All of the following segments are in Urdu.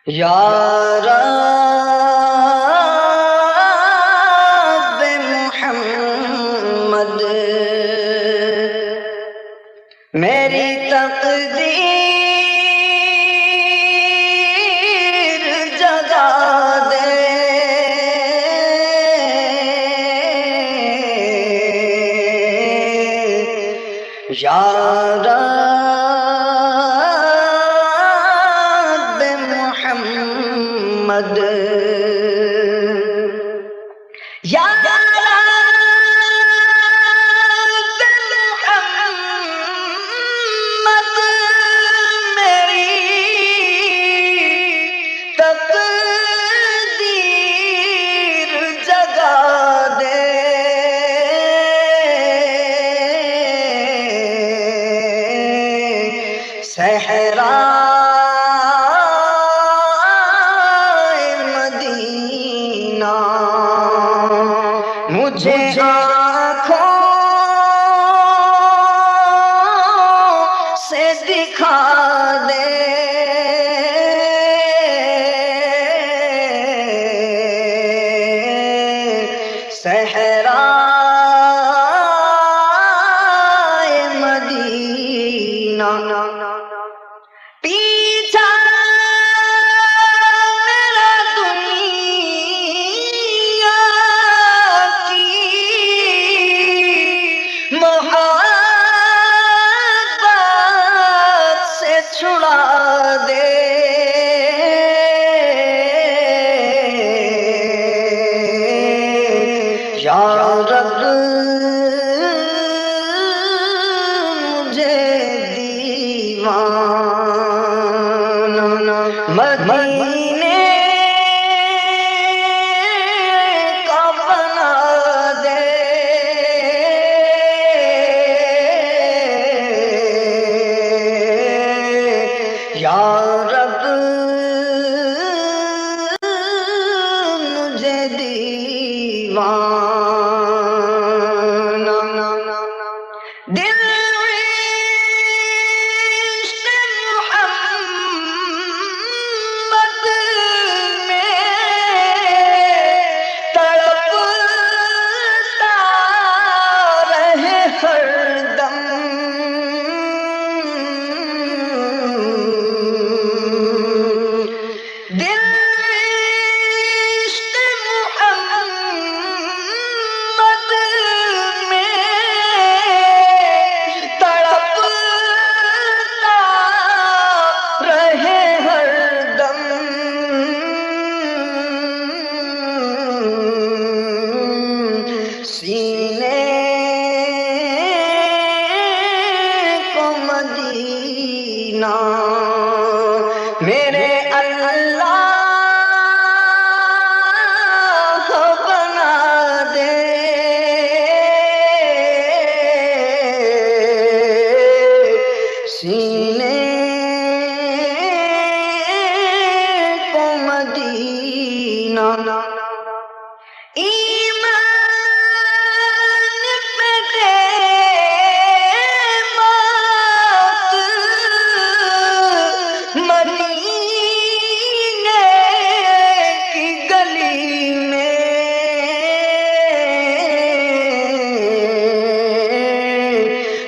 یا رب محمد میری تقدیر جگا دے، یا رب محمد، یا صحرائے مدینہ مجھے آنکھوں سے دکھا دے، صحرائے مدینہ پیچھا میرا دنیا کی محبت سے چھڑا دے، یا رب مجھے دیوانہ مدینے کا بنا دے، یا رب مجھے دیوانہ دل سینے کو مدینہ میرے اللہ بنا دے، سینے کو مدینہ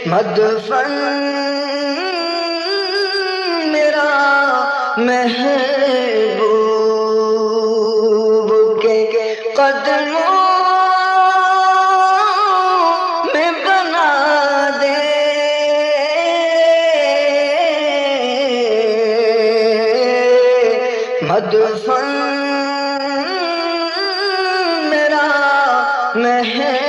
مدفن میرا محبوب کے قدموں میں بنا دے، مدفن میرا محبوب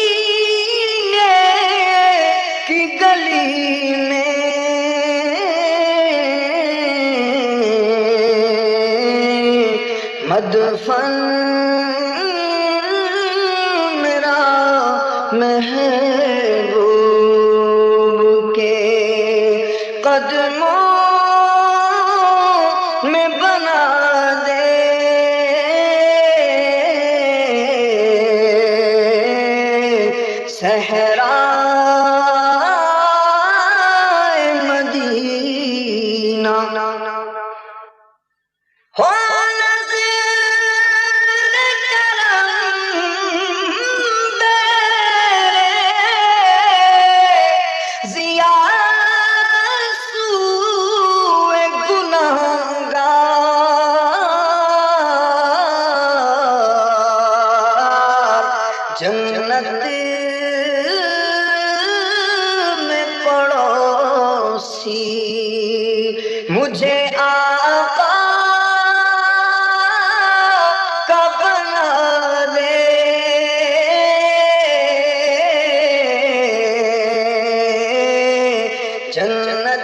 مدینے کی گلی میں مدفن میرا محبوب کے قدموں میں بنا دے، سی مجھے آقا کا بنا دے، جنت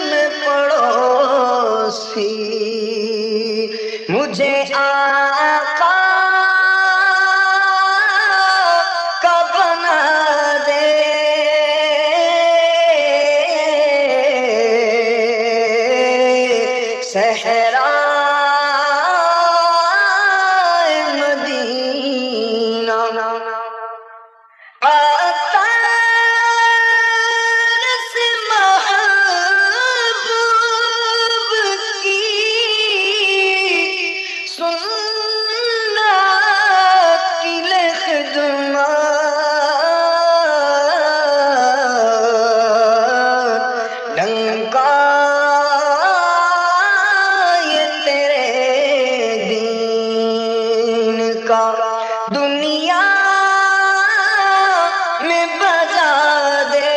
میں پڑوسی مجھے آقا کا بنا دے، صحرائے مدینہ دنیا میں بجا دے،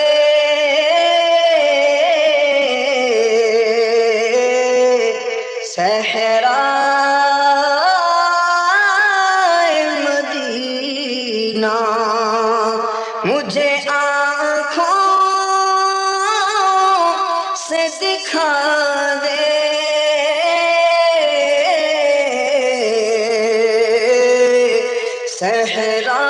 صحرائے مدینہ مجھے آنکھوں سے دکھا دے، صحرا